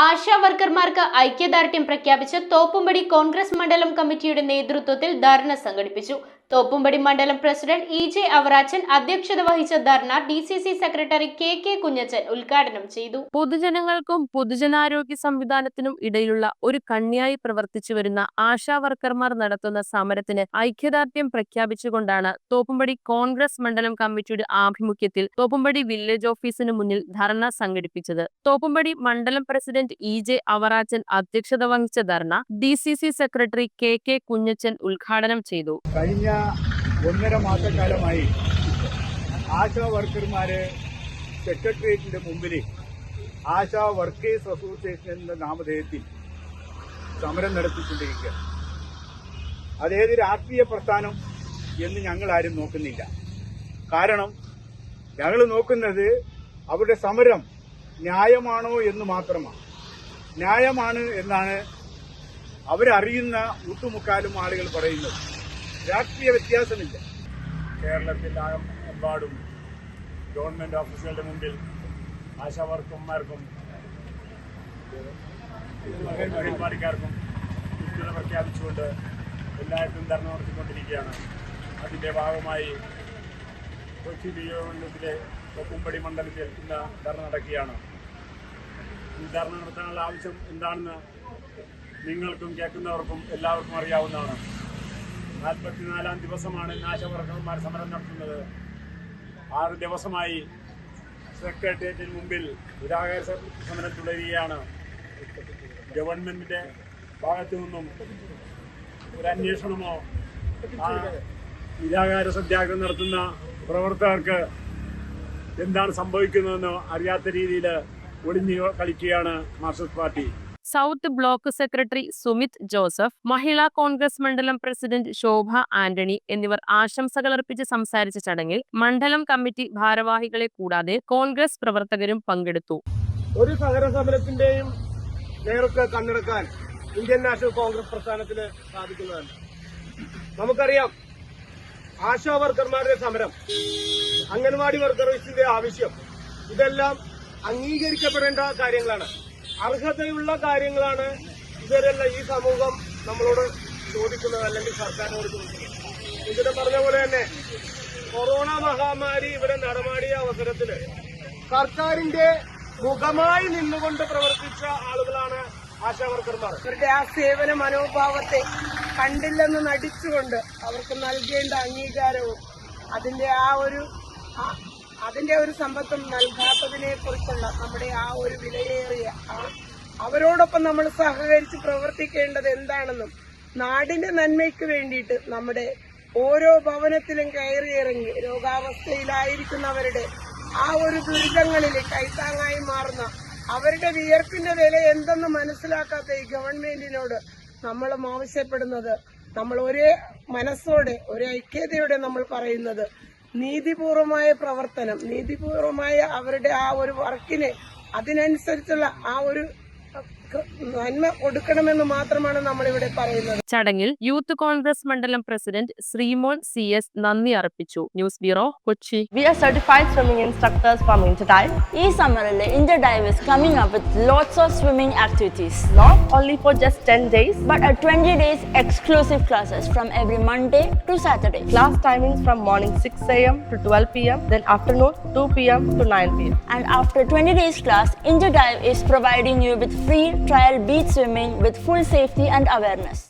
ആശാ വർക്കർമാർക്ക് ഐക്യദാർഢ്യം പ്രഖ്യാപിച്ച് തോപ്പുംപടി കോൺഗ്രസ് മണ്ഡലം കമ്മിറ്റിയുടെ നേതൃത്വത്തിൽ ധർണ സംഘടിപ്പിച്ചു. തോപ്പുംപടി മണ്ഡലം പ്രസിഡന്റ് ഇ.ജെ. അവറാച്ചൻ അധ്യക്ഷത വഹിച്ച ധർണ ഡി.സി.സി സെക്രട്ടറി കെ. കുഞ്ഞച്ചൻ ഉദ്ഘാടനം ചെയ്തു. പൊതുജനങ്ങൾക്കും പൊതുജനാരോഗ്യ സംവിധാനത്തിനും ഇടയിലുള്ള ഒരു കണ്ണിയായി പ്രവർത്തിച്ചു വരുന്ന ആശാ വർക്കർമാർ നടത്തുന്ന സമരത്തിന് ഐക്യദാർഢ്യം പ്രഖ്യാപിച്ചുകൊണ്ടാണ് തോപ്പുംപടി കോൺഗ്രസ് മണ്ഡലം കമ്മിറ്റിയുടെ ആഭിമുഖ്യത്തിൽ തോപ്പുംപടി വില്ലേജ് ഓഫീസിന് മുന്നിൽ ധർണ സംഘടിപ്പിച്ചത്. തോപ്പുംപടി മണ്ഡലം പ്രസിഡന്റ് ഇ.ജെ. അവറാച്ചൻ അധ്യക്ഷത വഹിച്ച ധർണ ഡി.സി.സി സെക്രട്ടറി കെ. കുഞ്ഞച്ചൻ ഉദ്ഘാടനം ചെയ്തു. കഴിഞ്ഞ 1.5 മാസക്കാലമായി ആശാ വർക്കർമാര് സെക്രട്ടേറിയറ്റിന്റെ മുമ്പിൽ ആശാ വർക്കേഴ്സ് അസോസിയേഷൻ എന്ന നാമധേയത്തിൽ സമരം നടത്തിക്കൊണ്ടിരിക്കുക. അതേത് രാഷ്ട്രീയ പ്രസ്ഥാനം എന്ന് ഞങ്ങൾ ആരും നോക്കുന്നില്ല. കാരണം ഞങ്ങൾ നോക്കുന്നത് അവരുടെ സമരം ന്യായമാണോ എന്ന് മാത്രമാണ്. ന്യായമാണ് എന്നാണ് അവരറിയുന്ന ഒട്ടുമുക്കാലും ആളുകൾ പറയുന്നത്. രാഷ്ട്രീയ വ്യത്യാസമില്ല. കേരളത്തിലെമ്പാടും ഗവൺമെന്റ് ഓഫീസുകളുടെ മുമ്പിൽ ആശാ വർക്കർമാർക്കും അംഗൻവാടിക്കാർക്കും പിന്തുണ പ്രഖ്യാപിച്ചുകൊണ്ട് എല്ലായിടത്തും ധർണ നടത്തിക്കൊണ്ടിരിക്കുകയാണ്. അതിന്റെ ഭാഗമായി കൊച്ചി നിയോജകമണ്ഡലത്തിലെ തോപ്പുംപടി മണ്ഡലത്തിൽ ഇന്ന് ധർണ നടക്കുകയാണ്. ഈ ധർണ നടത്താനുള്ള ആവശ്യം എന്താണെന്ന് നിങ്ങൾക്കും കേൾക്കുന്നവർക്കും എല്ലാവർക്കും അറിയാവുന്നതാണ്. 44-ാം ദിവസമാണ് ആശാ വർക്കർമാർ സമരം നടത്തുന്നത്. 6 ദിവസമായി സെക്രട്ടേറിയറ്റിന് മുമ്പിൽ നിരാഹാര സമരം തുടരുകയാണ്. ഗവൺമെന്റിന്റെ ഭാഗത്തു നിന്നും ഒരു അന്വേഷണമോ ആ നിരാഹാര സത്യാഗ്രഹം നടത്തുന്ന പ്രവർത്തകർക്ക് എന്താണ് സംഭവിക്കുന്നതെന്നോ അറിയാത്ത രീതിയിൽ ഒളിഞ്ഞു കളിക്കുകയാണ് Marxist party. South block secretary Sumit Joseph, Mahila Congress മണ്ഡലം പ്രസിഡന്റ് ശോഭ ആന്റണി എന്നിവർ ആശംസകൾ അർപ്പിച്ച് സംസാരിച്ച ചടങ്ങിൽ മണ്ഡലം കമ്മിറ്റി ഭാരവാഹികളെ കൂടാതെ കോൺഗ്രസ് പ്രവർത്തകരും പങ്കെടുത്തു. ഒരു സമരത്തിന്റെയും നേർക്ക് കണ്ണെടുക്കാൻ ഇന്ത്യൻ നാഷണൽ കോൺഗ്രസ് പ്രസ്ഥാനത്തിന് സാധിക്കുന്നതല്ല. നമുക്കറിയാം, ആശാ വർക്കർമാരുടെ സമരം, അംഗൻവാടി വർക്കർസിന്റെ ആവശ്യം, ഇതെല്ലാം അംഗീകരിക്കപ്പെടേണ്ട കാര്യങ്ങളാണ്, അർഹതയുള്ള കാര്യങ്ങളാണ്. ഇവരെല്ലാം ഈ സമൂഹം നമ്മളോട് ചോദിക്കുന്നത്, അല്ലെങ്കിൽ സർക്കാരിനോട് ചോദിക്കുന്നത്. ഇതിനെ പറഞ്ഞ പോലെ തന്നെ കൊറോണ മഹാമാരി ഇവിടെ നടമാടിയ അവസരത്തിൽ സർക്കാരിന്റെ മുഖമായി നിന്നുകൊണ്ട് പ്രവർത്തിച്ച ആളുകളാണ് ആശാ വർക്കർമാർ. അവരുടെ ആ സേവന മനോഭാവത്തെ കണ്ടില്ലെന്ന് നടിച്ചുകൊണ്ട് അവർക്ക് നൽകേണ്ട അംഗീകാരവും അതിന്റെ ഒരു സമ്പത്തും നൽകാത്തതിനെ കുറിച്ചുള്ള നമ്മുടെ ആ ഒരു വിലയേറിയ അവരോടൊപ്പം നമ്മൾ സഹകരിച്ച് പ്രവർത്തിക്കേണ്ടത് എന്താണെന്നും, നാടിന്റെ നന്മയ്ക്ക് വേണ്ടിയിട്ട് നമ്മുടെ ഓരോ ഭവനത്തിലും കയറിയിറങ്ങി രോഗാവസ്ഥയിലായിരിക്കുന്നവരുടെ ആ ഒരു ദുരിതങ്ങളിൽ കൈത്താങ്ങായി മാറുന്ന അവരുടെ വിയർപ്പിന്റെ വില എന്തെന്ന് മനസ്സിലാക്കാത്ത ഈ ഗവൺമെന്റിനോട് നമ്മളും ആവശ്യപ്പെടുന്നത്, നമ്മൾ ഒരേ മനസ്സോടെ ഒരേ ഐക്യതയോടെ നമ്മൾ പറയുന്നത്, നീതിപൂർവമായ പ്രവർത്തനം, നീതിപൂർവമായ അവരുടെ ആ ഒരു വർക്കിന് അതിനനുസരിച്ചുള്ള ആ ഒരു നന്മ കൊടുക്കണമെന്ന് മാത്രമാണ് നമ്മളിവിടെ പറയുന്നത്. ചടങ്ങിൽ യൂത്ത് കോൺഗ്രസ് മണ്ഡലം പ്രസിഡന്റ് ശ്രീമോൻ CS നന്ദി അർപ്പിച്ചു. News bureau, Kochi. We are certified swimming instructors from Interdive. ഈ സമ്മറിൽ Interdive is coming up with lots of swimming activities. Not only for just 10 days, but 20 days exclusive classes from every Monday to Saturday. class timings from morning 6 a.m. to 12 p.m., then afternoon 2 p.m. to 9 p.m. And after 20 days class, Interdive is providing you with free trial beach swimming with full safety and awareness.